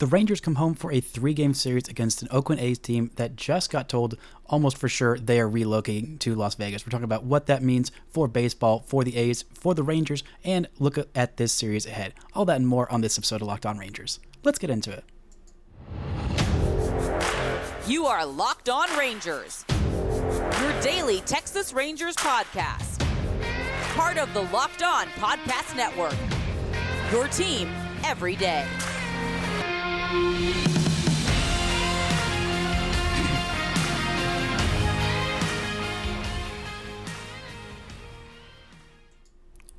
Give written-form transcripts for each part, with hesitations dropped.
The Rangers come home for a 3-game series against an Oakland A's team that just got told almost for sure they are relocating to Las Vegas. We're talking about what that means for baseball, for the A's, for the Rangers, and look at this series ahead. All that and more on this episode of Locked On Rangers. Let's get into it. You are Locked On Rangers, your daily Texas Rangers podcast. Part of the Locked On Podcast Network, your team every day.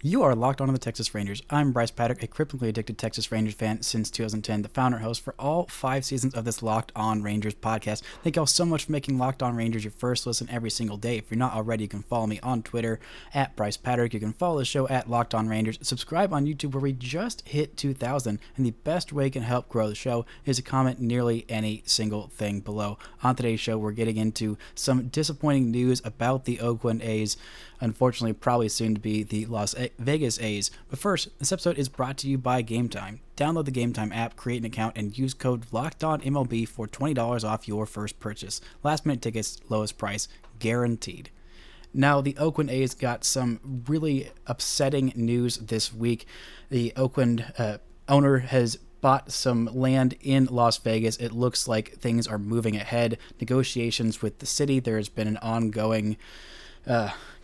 You are Locked On to the Texas Rangers. I'm Bryce Patrick, a crippling addicted Texas Rangers fan since 2010, the founder and host for all 5 seasons of this Locked On Rangers podcast. Thank y'all so much for making Locked On Rangers your first listen every single day. If you're not already, you can follow me on Twitter at Bryce Patrick. You can follow the show at Locked On Rangers. Subscribe on YouTube, where we just hit 2,000, and the best way you can help grow the show is to comment nearly any single thing below. On today's show, we're getting into some disappointing news about the Oakland A's. Unfortunately, probably soon to be the Las Vegas A's. But first, this episode is brought to you by Gametime. Download the Gametime app, create an account, and use code LOCKEDONMLB for $20 off your first purchase. Last minute tickets, lowest price, guaranteed. Now, the Oakland A's got some really upsetting news this week. The Oakland owner has bought some land in Las Vegas. It looks like things are moving ahead. Negotiations with the city. There's been an ongoing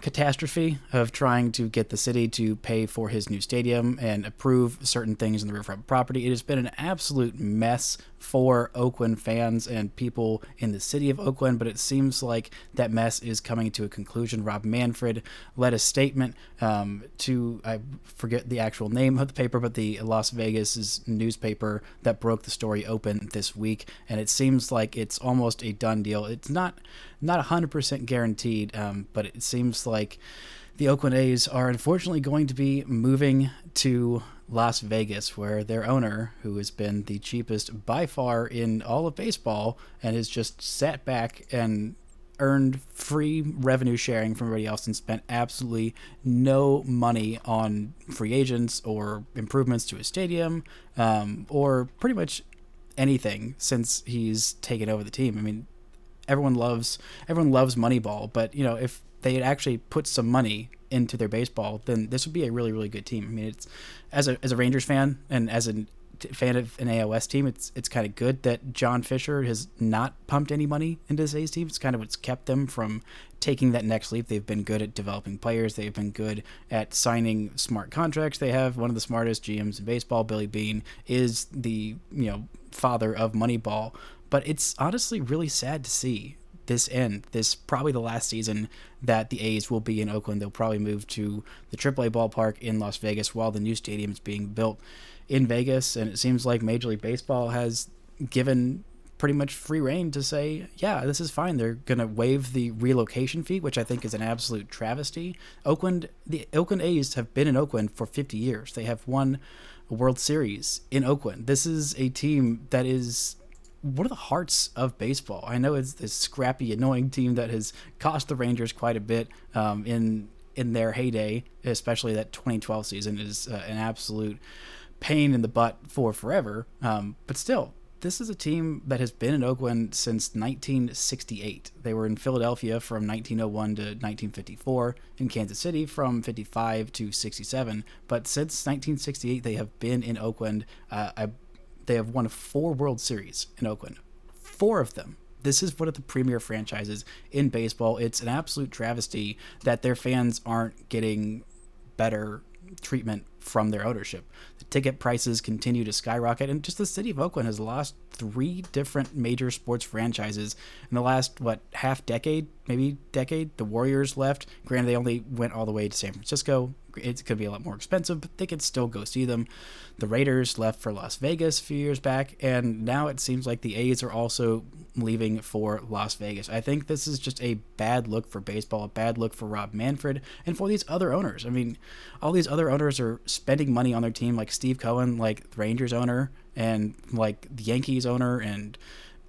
catastrophe of trying to get the city to pay for his new stadium and approve certain things in the riverfront property. It has been an absolute mess for Oakland fans and people in the city of Oakland, but it seems like that mess is coming to a conclusion. Rob Manfred led a statement to, I forget the actual name of the paper, but the Las Vegas newspaper that broke the story open this week, and it seems like it's almost a done deal. It's not 100% guaranteed, but it seems like the Oakland A's are unfortunately going to be moving to Las Vegas, where their owner, who has been the cheapest by far in all of baseball and has just sat back and earned free revenue sharing from everybody else and spent absolutely no money on free agents or improvements to his stadium, or pretty much anything since he's taken over the team. I mean, everyone loves Moneyball, but you know, if they had actually put some money into their baseball, then this would be a really, really good team. I mean, it's as a Rangers fan and as a fan of an AOS team, it's kind of good that John Fisher has not pumped any money into this A's team. It's kind of what's kept them from taking that next leap. They've been good at developing players. They've been good at signing smart contracts. They have one of the smartest GMs in baseball. Billy Beane is the father of Moneyball. But it's honestly really sad to see this end. This probably the last season that the A's will be in Oakland. They'll probably move to the AAA ballpark in Las Vegas while the new stadium is being built in Vegas. And it seems like Major League Baseball has given pretty much free reign to say, yeah, this is fine. They're going to waive the relocation fee, which I think is an absolute travesty. The Oakland A's have been in Oakland for 50 years. They have won a World Series in Oakland. This is a team that is one of the hearts of baseball. I know it's this scrappy, annoying team that has cost the Rangers quite a bit in their heyday, especially that 2012 season is an absolute pain in the butt for forever. But still, this is a team that has been in Oakland since 1968. They were in Philadelphia from 1901 to 1954, in Kansas City from 55 to 67. But since 1968, they have been in Oakland. They have won 4 World Series in Oakland. 4 of them. This is one of the premier franchises in baseball. It's an absolute travesty that their fans aren't getting better treatment from their ownership. The ticket prices continue to skyrocket, and just the city of Oakland has lost 3 different major sports franchises in the last, half decade, maybe decade. The Warriors left. Granted, they only went all the way to San Francisco. It's going to be a lot more expensive, but they could still go see them. The Raiders left for Las Vegas a few years back, and now it seems like the A's are also leaving for Las Vegas. I think this is just a bad look for baseball, a bad look for Rob Manfred, and for these other owners. I mean, all these other owners are spending money on their team, like Steve Cohen, like the Rangers owner, and like the Yankees owner, and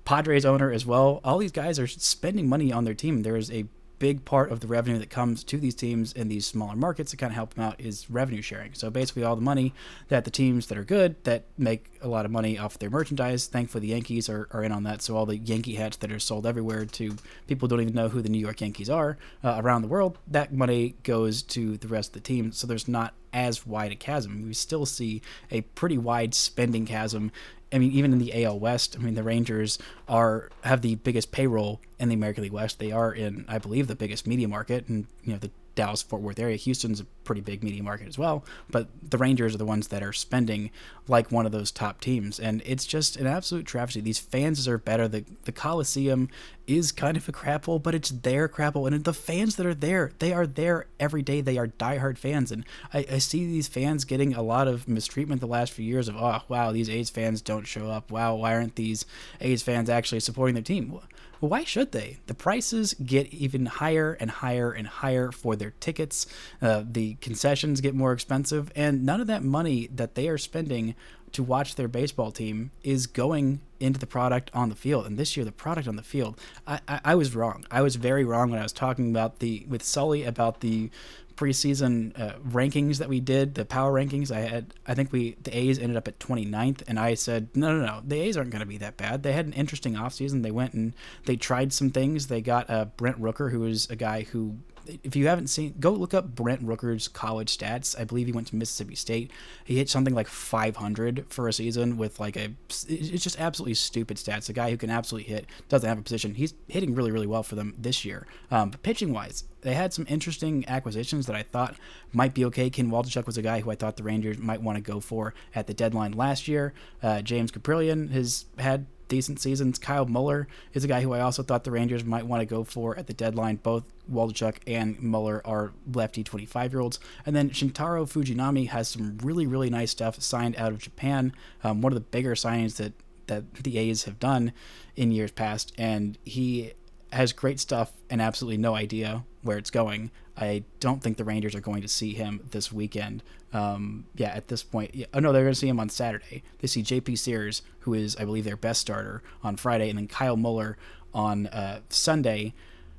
Padres owner as well. All these guys are spending money on their team. There is a big part of the revenue that comes to these teams in these smaller markets to kind of help them out is revenue sharing. So basically all the money that the teams that are good, that make a lot of money off their merchandise, thankfully the Yankees are in on that. So all the Yankee hats that are sold everywhere to people who don't even know who the New York Yankees are around the world, that money goes to the rest of the team. So there's not as wide a chasm. We still see a pretty wide spending chasm. I mean, even in the AL West, I mean, the Rangers have the biggest payroll in the American League West. They are in, I believe, the biggest media market, and the Dallas-Fort Worth area. Houston's a pretty big media market as well, but the Rangers are the ones that are spending like one of those top teams, and it's just an absolute travesty. These fans deserve better. The Coliseum is kind of a crap hole, but it's their crap hole, and the fans that are there, they are there every day. They are diehard fans, and I see these fans getting a lot of mistreatment the last few years of, oh, wow, these A's fans don't show up. Wow, why aren't these A's fans actually supporting their team? Well, why should they? The prices get even higher and higher and higher for their tickets. The concessions get more expensive, and none of that money that they are spending to watch their baseball team is going into the product on the field. And this year, the product on the field, I was wrong. I was very wrong when I was talking about with Sully about the preseason rankings that we did, the power rankings. I think the A's ended up at 29th, and I said, no, the A's aren't going to be that bad. They had an interesting offseason. They went and they tried some things. They got Brent Rooker, who is a guy who, if you haven't seen, go look up Brent Rooker's college stats. I believe he went to Mississippi State. He hit something like 500 for a season with it's just absolutely stupid stats. A guy who can absolutely hit, doesn't have a position. He's hitting really, really well for them this year. But pitching wise, they had some interesting acquisitions that I thought might be okay. Ken Waldichuk was a guy who I thought the Rangers might want to go for at the deadline last year. James Caprillion has had decent seasons. Kyle Muller is a guy who I also thought the Rangers might want to go for at the deadline. Both Waldichuk and Muller are lefty 25-year-olds. And then Shintaro Fujinami has some really, really nice stuff signed out of Japan. One of the bigger signings that the A's have done in years past. And he has great stuff and absolutely no idea where it's going. I don't think the Rangers are going to see him this weekend. At this point. Oh, no, they're going to see him on Saturday. They see J.P. Sears, who is, I believe, their best starter, on Friday, and then Kyle Muller on Sunday,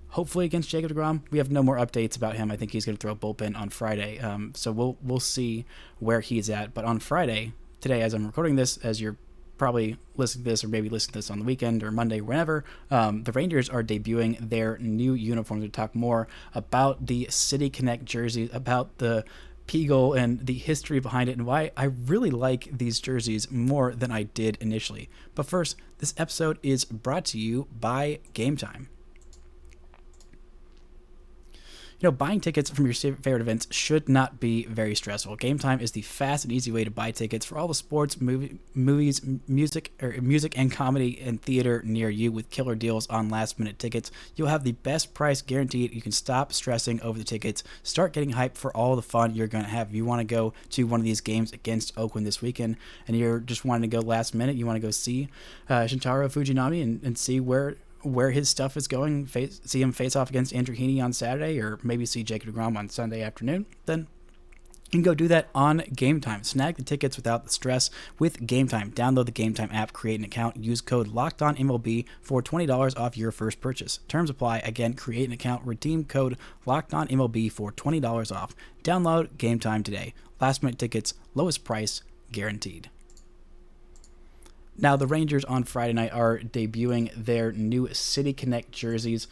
hopefully against Jacob deGrom. We have no more updates about him. I think he's going to throw a bullpen on Friday. So we'll see where he's at. But on Friday, today, as I'm recording this, as you're probably listening to this, or maybe listening to this on the weekend or Monday, whenever, the Rangers are debuting their new uniforms. We'll talk more about the City Connect jerseys, about the Peagle and the history behind it, and why I really like these jerseys more than I did initially. But first, this episode is brought to you by Gametime. Buying tickets from your favorite events should not be very stressful. Gametime is the fast and easy way to buy tickets for all the sports, movies, music and comedy and theater near you with killer deals on last-minute tickets. You'll have the best price guaranteed. You can stop stressing over the tickets. Start getting hyped for all the fun you're going to have. If you want to go to one of these games against Oakland this weekend and you're just wanting to go last minute, you want to go see Shintaro Fujinami and see where his stuff is going, see him face off against Andrew Heaney on Saturday, or maybe see Jacob deGrom on Sunday afternoon, then you can go do that on Gametime. Snag the tickets without the stress with Gametime. Download the Gametime app, create an account, use code LOCKEDONMLB for $20 off your first purchase. Terms apply. Again, create an account, redeem code LOCKEDONMLB for $20 off. Download Gametime today. Last minute tickets, lowest price, guaranteed. Now, the Rangers on Friday night are debuting their new City Connect jerseys.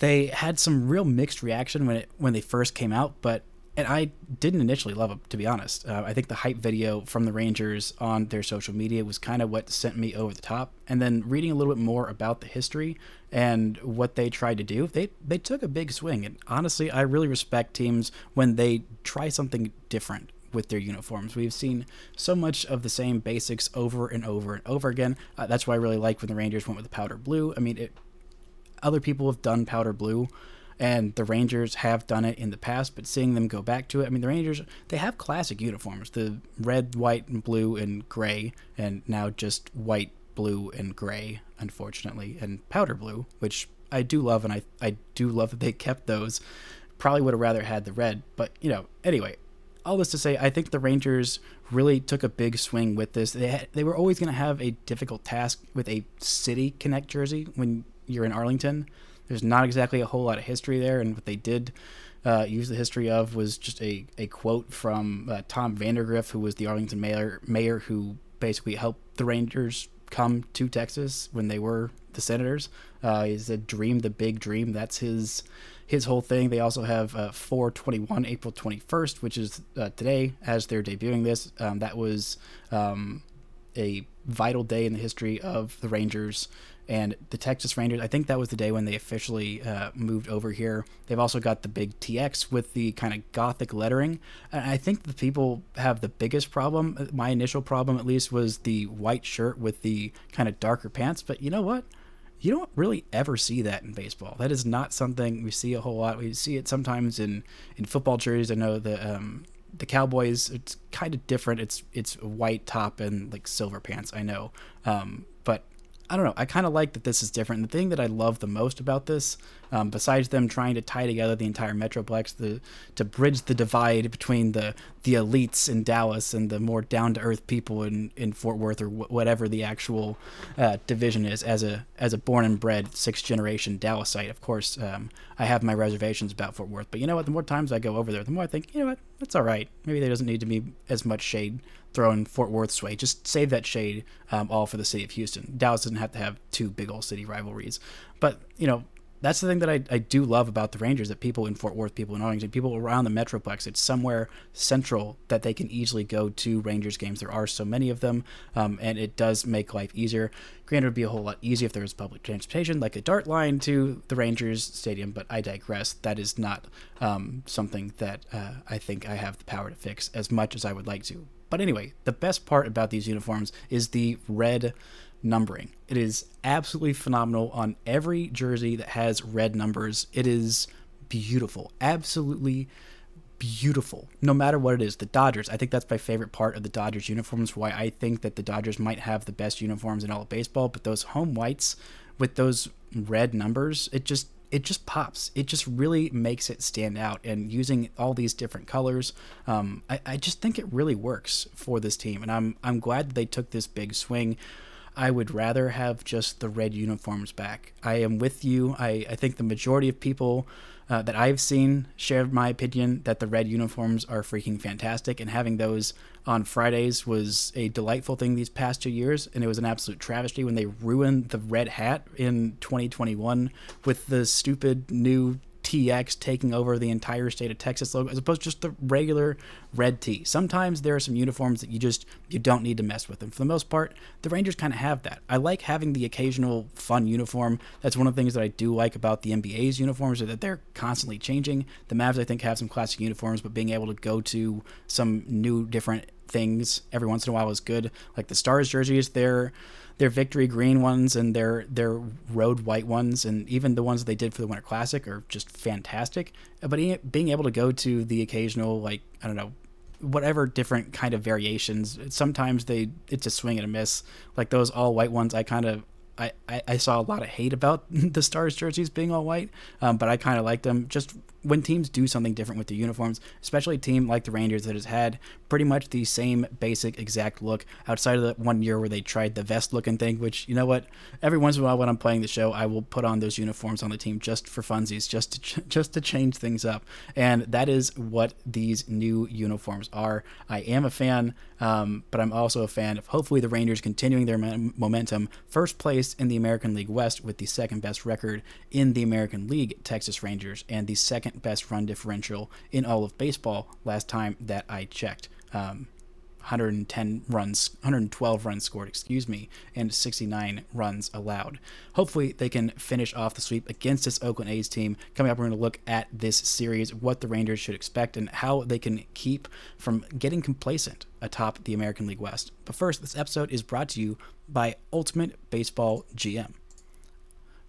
They had some real mixed reaction when they first came out, and I didn't initially love them, to be honest. I think the hype video from the Rangers on their social media was kind of what sent me over the top. And then reading a little bit more about the history and what they tried to do, they took a big swing. And honestly, I really respect teams when they try something different with their uniforms. We've seen so much of the same basics over and over and over again. That's why I really like when the Rangers went with the powder blue. I mean, other people have done powder blue, and the Rangers have done it in the past, but seeing them go back to it, I mean, the Rangers, they have classic uniforms, the red, white, and blue, and gray, and now just white, blue, and gray, unfortunately, and powder blue, which I do love, and I do love that they kept those. Probably would have rather had the red, but, anyway, all this to say, I think the Rangers really took a big swing with this. They were always going to have a difficult task with a City Connect jersey when you're in Arlington. There's not exactly a whole lot of history there, and what they did use the history of was just a quote from Tom Vandergriff, who was the Arlington mayor who basically helped the Rangers come to Texas when they were the Senators. He said, "Dream the big dream." That's his whole thing. They also have 4/21, April 21st, which is today, as they're debuting this. That was a vital day in the history of the Rangers and the Texas Rangers. I think that was the day when they officially moved over here. They've also got the big TX with the kind of Gothic lettering. And I think the people have the biggest problem, my initial problem at least, was the white shirt with the kind of darker pants. But you know what? You don't really ever see that in baseball. That is not something we see a whole lot. We see it sometimes in football jerseys. I know the Cowboys, it's kind of different. It's a white top and like silver pants, I know. But I don't know. I kind of like that this is different. And the thing that I love the most about this, besides them trying to tie together the entire Metroplex, to bridge the divide between the elites in Dallas and the more down-to-earth people in Fort Worth, or whatever the actual division is, as a born and bred sixth-generation Dallasite, of course, I have my reservations about Fort Worth. But you know what? The more times I go over there, the more I think, you know what? That's all right. Maybe there doesn't need to be as much shade thrown Fort Worth's way. Just save that shade all for the city of Houston. Dallas doesn't have to have two big old city rivalries. But, you know, that's the thing that I do love about the Rangers, that people in Fort Worth, people in Arlington, people around the Metroplex, it's somewhere central that they can easily go to Rangers games. There are so many of them, and it does make life easier. Granted, it would be a whole lot easier if there was public transportation, like a DART line to the Rangers stadium, but I digress. That is not something that I think I have the power to fix as much as I would like to. But anyway, the best part about these uniforms is the red numbering. It is absolutely phenomenal on every jersey that has red numbers. It is beautiful, absolutely beautiful, no matter what it is. The Dodgers, I think that's my favorite part of the Dodgers uniforms, why I think that the Dodgers might have the best uniforms in all of baseball. But those home whites with those red numbers, it just pops. It just really makes it stand out. And using all these different colors, I just think it really works for this team. And I'm glad that they took this big swing. I would rather have just the red uniforms back. I am with you. I think the majority of people that I've seen share my opinion that the red uniforms are freaking fantastic, and having those on Fridays was a delightful thing these past 2 years, and it was an absolute travesty when they ruined the red hat in 2021 with the stupid new TX taking over the entire state of Texas logo, as opposed to just the regular red tee. Sometimes there are some uniforms that you don't need to mess with, and for the most part, the Rangers kind of have that. I like having the occasional fun uniform. That's one of the things that I do like about the NBA's uniforms, is that they're constantly changing. The Mavs, I think, have some classic uniforms, but being able to go to some new, different things every once in a while is good. Like the Stars jerseys, their victory green ones and their road white ones, and even the ones that they did for the Winter Classic, are just fantastic. But being able to go to the occasional, like, I don't know, whatever different kind of variations, sometimes it's a swing and a miss. Like those all white ones, I saw a lot of hate about the Stars jerseys being all white, but I kind of like them. Just when teams do something different with the uniforms, especially a team like the Rangers that has had pretty much the same basic exact look outside of the 1 year where they tried the vest looking thing, which, you know what, every once in a while when I'm playing the show, I will put on those uniforms on the team just for funsies, just to change things up. And that is what these new uniforms are. I am a fan, but I'm also a fan of hopefully the Rangers continuing their momentum. First place in the American League West with the second best record in the American League, Texas Rangers, and the second best run differential in all of baseball last time that I checked. 112 runs scored, and 69 runs allowed. Hopefully they can finish off the sweep against this Oakland A's team. Coming up, we're going to look at this series, what the Rangers should expect, and how they can keep from getting complacent atop the American League West. But first, this episode is brought to you by Ultimate Baseball GM.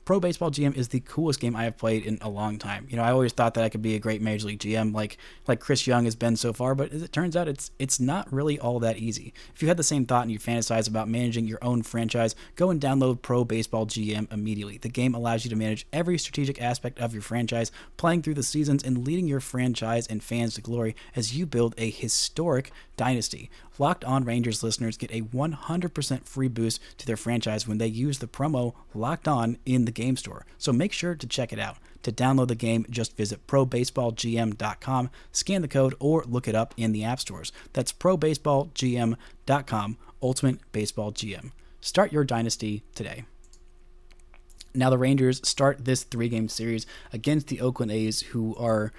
Pro Baseball GM is the coolest game I have played in a long time. You know, I always thought that I could be a great Major League GM like Chris Young has been so far, but as it turns out, it's not really all that easy. If you had the same thought and you fantasize about managing your own franchise, go and download Pro Baseball GM immediately. The game allows you to manage every strategic aspect of your franchise, playing through the seasons and leading your franchise and fans to glory as you build a historic dynasty. Locked On Rangers listeners get a 100% free boost to their franchise when they use the promo Locked On in the game store. So make sure to check it out. To download the game, just visit probaseballgm.com, scan the code, or look it up in the app stores. That's probaseballgm.com, Ultimate Baseball GM. Start your dynasty today. Now the Rangers start this 3-game series against the Oakland A's, who are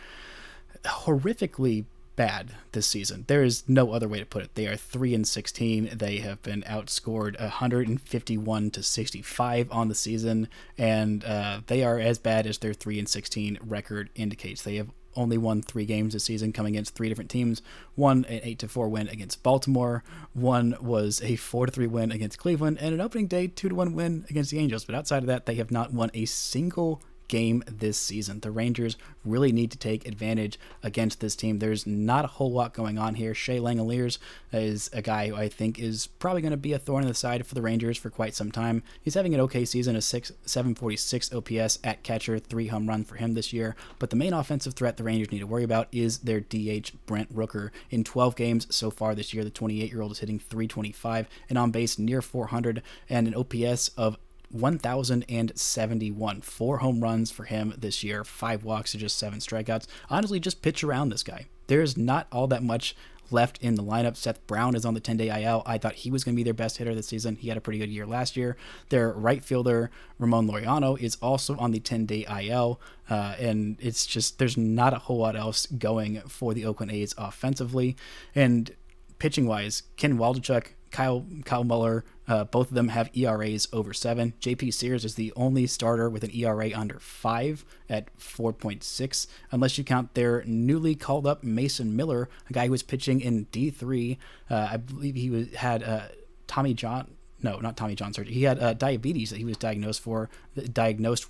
horrifically bad this season. There is no other way to put it. They are 3-16. They have been outscored 151-65 on the season, and they are as bad as their 3-16 record indicates. They have only won 3 games this season, coming against 3 different teams. One an 8-4 win against Baltimore. One was a 4-3 win against Cleveland, and an opening day 2-1 win against the Angels. But outside of that, they have not won a single game this season. The Rangers really need to take advantage against this team. There's not a whole lot going on here. Shea Langoliers is a guy who I think is probably going to be a thorn in the side for the Rangers for quite some time. He's having an okay season, a 746 OPS at catcher, 3 home runs for him this year. But the main offensive threat the Rangers need to worry about is their DH, Brent Rooker. In 12 games so far this year, the 28-year-old is hitting .325 and on base near 400 and an OPS of 1,071. 4 home runs for him this year, 5 walks to just 7 strikeouts. Honestly, just pitch around this guy. There's not all that much left in the lineup. Seth Brown is on the 10-day IL. I thought he was going to be their best hitter this season. He had a pretty good year last year. Their right fielder, Ramon Laureano, is also on the 10-day IL. And it's just, there's not a whole lot else going for the Oakland A's offensively. And pitching-wise, Ken Waldichuk, Kyle Muller, both of them have ERAs over 7. JP Sears is the only starter with an ERA under 5 at 4.6, unless you count their newly called up Mason Miller, a guy who was pitching in D3. I believe he had Tommy John. No, not Tommy John surgery. He had diabetes that he was diagnosed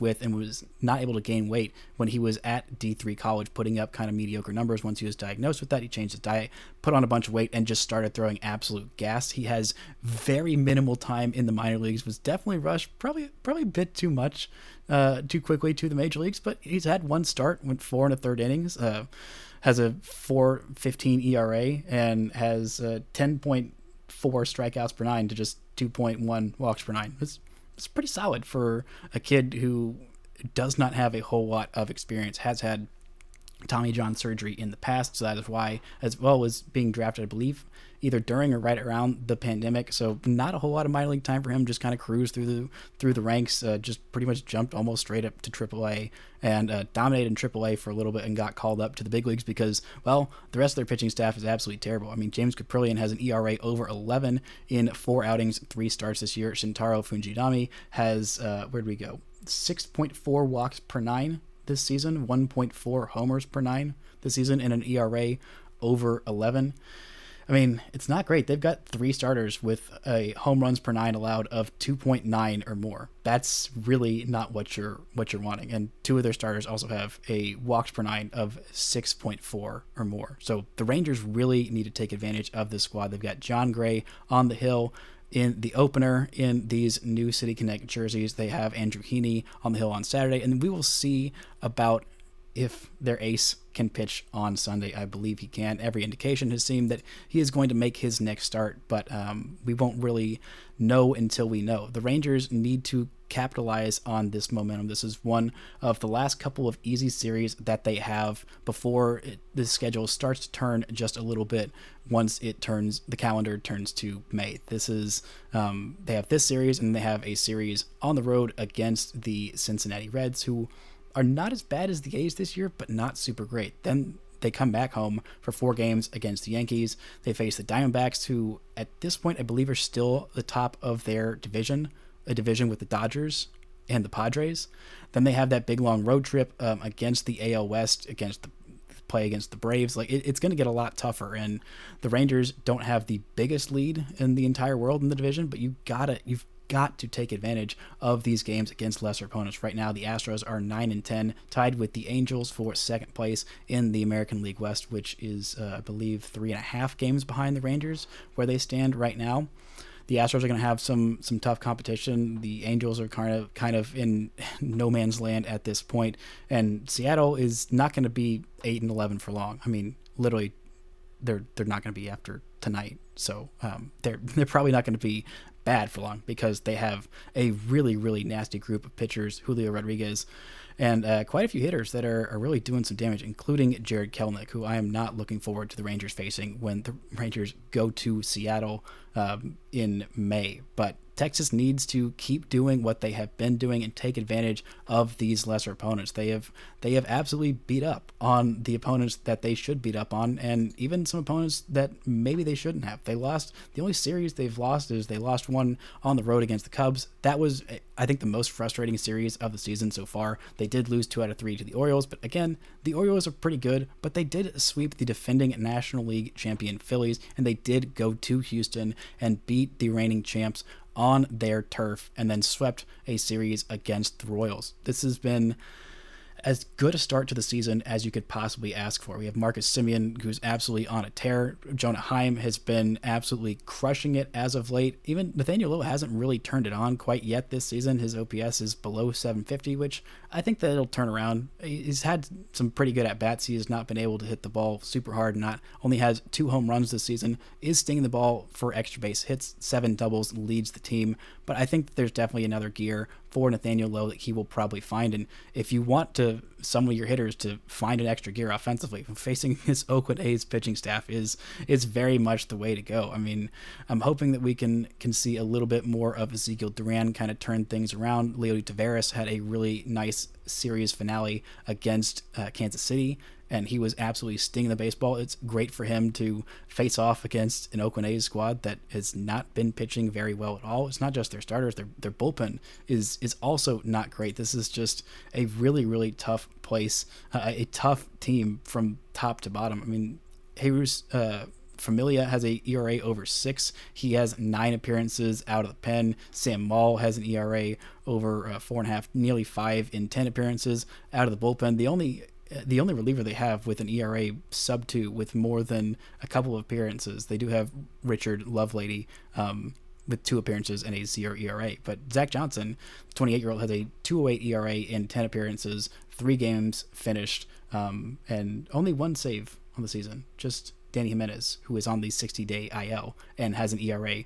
with, and was not able to gain weight when he was at D3 college, putting up kind of mediocre numbers. Once he was diagnosed with that, he changed his diet, put on a bunch of weight, and just started throwing absolute gas. He has very minimal time in the minor leagues, was definitely rushed, probably a bit too much, too quickly to the major leagues, but he's had one start, went 4 1/3 innings, has a 4.15 ERA, and has 10.4 strikeouts per 9 to just 2.1 walks per 9. It's pretty solid for a kid who does not have a whole lot of experience, has had Tommy John surgery in the past, so that is why, as well as being drafted, I believe, either during or right around the pandemic. So not a whole lot of minor league time for him. Just kind of cruised through the ranks. Just pretty much jumped almost straight up to AAA and dominated in AAA for a little bit and got called up to the big leagues because, well, the rest of their pitching staff is absolutely terrible. I mean, James Caprillion has an ERA over 11 in 4 outings, 3 starts this year. Shintaro Fujinami has 6.4 walks per 9 this season, 1.4 homers per 9 this season, and an ERA over 11. I mean, it's not great. They've got 3 starters with a home runs per 9 allowed of 2.9 or more. That's really not what you're wanting. And 2 of their starters also have a walks per 9 of 6.4 or more. So the Rangers really need to take advantage of this squad. They've got John Gray on the hill in the opener in these new City Connect jerseys. They have Andrew Heaney on the hill on Saturday, and we will see about if their ace can pitch on Sunday. I believe he can. Every indication has seemed that he is going to make his next start, but we won't really know until we know. The Rangers need to capitalize on this momentum. This is one of the last couple of easy series that they have before the schedule starts to turn just a little bit once the calendar turns to May. This is they have this series, and they have a series on the road against the Cincinnati Reds, who are not as bad as the A's this year, but not super great. Then they come back home for 4 games against the Yankees. They face the Diamondbacks, who at this point I believe are still the top of their division, a division with the Dodgers and the Padres. Then they have that big long road trip against the AL West, play against the Braves. Like it's going to get a lot tougher, and the Rangers don't have the biggest lead in the entire world in the division, but you've got to take advantage of these games against lesser opponents. Right now, the Astros are 9-10, tied with the Angels for second place in the American League West, which is, I believe, 3.5 games behind the Rangers, where they stand right now. The Astros are going to have some tough competition. The Angels are kind of in no man's land at this point, and Seattle is not going to be 8-11 for long. I mean, literally, they're not going to be after tonight. So they're probably not going to be bad for long because they have a really, really nasty group of pitchers, Julio Rodriguez, and quite a few hitters that are really doing some damage, including Jared Kelenic, who I am not looking forward to the Rangers facing when the Rangers go to Seattle in May. But Texas needs to keep doing what they have been doing and take advantage of these lesser opponents. They have absolutely beat up on the opponents that they should beat up on, and even some opponents that maybe they shouldn't have. They lost. The only series they've lost is they lost one on the road against the Cubs. That was, I think, the most frustrating series of the season so far. They did lose 2 out of 3 to the Orioles, but again, the Orioles are pretty good, but they did sweep the defending National League champion Phillies, and they did go to Houston and beat the reigning champs on their turf and then swept a series against the Royals. This has been as good a start to the season as you could possibly ask for. We have Marcus Semien, who's absolutely on a tear. Jonah Heim has been absolutely crushing it as of late. Even Nathaniel Lowe hasn't really turned it on quite yet this season. His OPS is below 750, which I think that it'll turn around. He's had some pretty good at-bats. He has not been able to hit the ball super hard. Not only has 2 home runs this season, is stinging the ball for extra base hits, 7 doubles, leads the team. But I think there's definitely another gear for Nathaniel Lowe that he will probably find. And if you want to some of your hitters to find an extra gear offensively, facing this Oakland A's pitching staff is very much the way to go. I mean, I'm hoping that we can see a little bit more of Ezekiel Duran kind of turn things around. Leody Taveras had a really nice series finale against Kansas City, and he was absolutely stinging the baseball. It's great for him to face off against an Oakland A's squad that has not been pitching very well at all. It's not just their starters, their bullpen is also not great. This is just a really, really tough place, a tough team from top to bottom. I mean, Jesus Familia has a ERA over 6. He has 9 appearances out of the pen. Sam Maul has an ERA over 4.5, nearly 5 in 10 appearances out of the bullpen. The only reliever they have with an ERA sub 2 with more than a couple of appearances, they do have Richard Lovelady with 2 appearances and a 0 ERA. But Zach Johnson, the 28-year-old, has a 2.08 ERA in 10 appearances, 3 games finished, and only 1 save on the season. Just Danny Jimenez, who is on the 60-day IL and has an ERA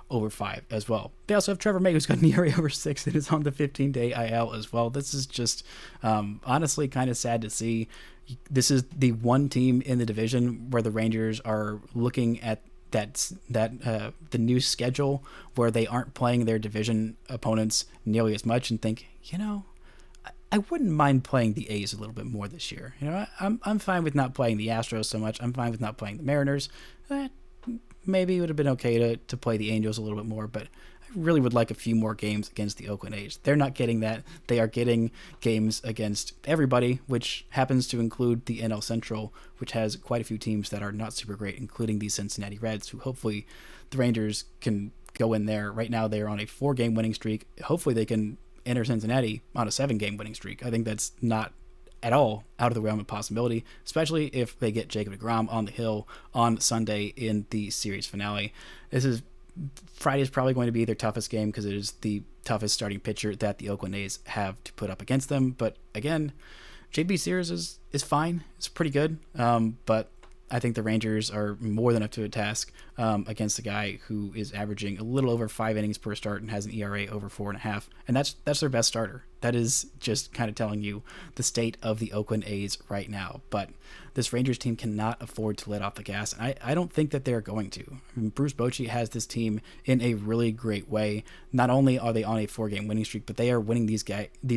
over 5 as well. They also have Trevor May, who's got an ERA over 6 and is on the 15-day IL as well. This is just honestly kind of sad to see. This is the one team in the division where the Rangers are looking at the new schedule where they aren't playing their division opponents nearly as much and think, I wouldn't mind playing the A's a little bit more this year. I'm fine with not playing the Astros so much. I'm fine with not playing the Mariners. Maybe it would have been okay to play the Angels a little bit more, but I really would like a few more games against the Oakland A's. They're not getting that. They are getting games against everybody, which happens to include the NL Central, which has quite a few teams that are not super great, including the Cincinnati Reds, who hopefully the Rangers can go in there. Right now they're on a 4-game winning streak. Hopefully they can enter Cincinnati on a 7-game winning streak. I think that's not at all out of the realm of possibility, especially if they get Jacob deGrom on the hill on Sunday in the series finale. Friday is probably going to be their toughest game because it is the toughest starting pitcher that the Oakland A's have to put up against them. But again, JB Sears is fine. It's pretty good. But I think the Rangers are more than up to a task against a guy who is averaging a little over 5 innings per start and has an ERA over 4.5, and that's their best starter. That is just kind of telling you the state of the Oakland A's right now. But this Rangers team cannot afford to let off the gas, and I don't think that they're going to. I mean, Bruce Bochy has this team in a really great way. Not only are they on a 4-game winning streak, but they are winning these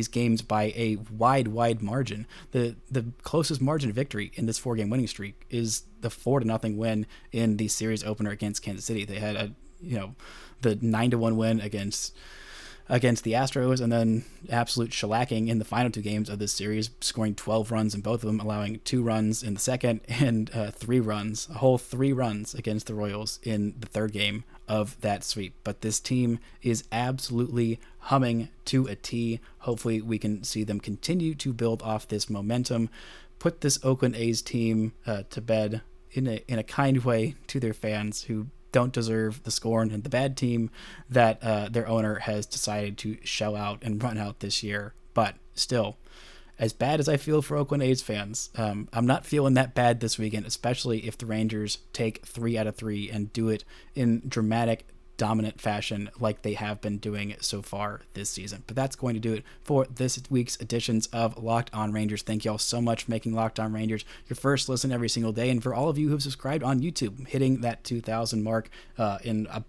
games by a wide margin. The closest margin of victory in this 4-game winning streak is the 4-0 win in the series opener against Kansas City. They had the 9-1 win against the Astros, and then absolute shellacking in the final 2 games of this series, scoring 12 runs in both of them, allowing 2 runs in the second and 3 runs, a whole 3 runs against the Royals in the 3rd game of that sweep. But this team is absolutely humming to a T. Hopefully we can see them continue to build off this momentum, put this Oakland A's team to bed in a kind way to their fans who don't deserve the scorn and the bad team that their owner has decided to shell out and run out this year. But still, as bad as I feel for Oakland A's fans, I'm not feeling that bad this weekend, especially if the Rangers take 3 out of 3 and do it in dramatic, dominant fashion like they have been doing so far this season. But that's going to do it for this week's editions of Locked On Rangers. Thank you all so much for making Locked On Rangers your first listen every single day. And for all of you who've subscribed on YouTube, hitting that 2,000 mark in a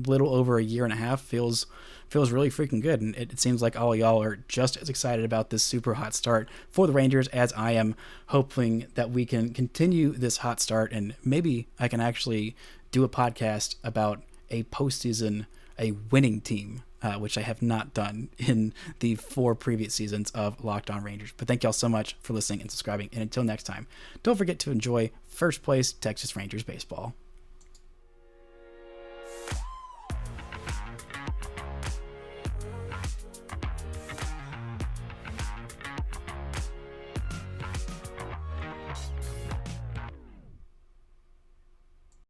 little over a year and a half feels really freaking good. And it seems like all of y'all are just as excited about this super hot start for the Rangers as I am, hoping that we can continue this hot start and maybe I can actually do a podcast about a postseason, a winning team, which I have not done in the 4 previous seasons of Locked On Rangers. But thank y'all so much for listening and subscribing. And until next time, don't forget to enjoy first place Texas Rangers baseball.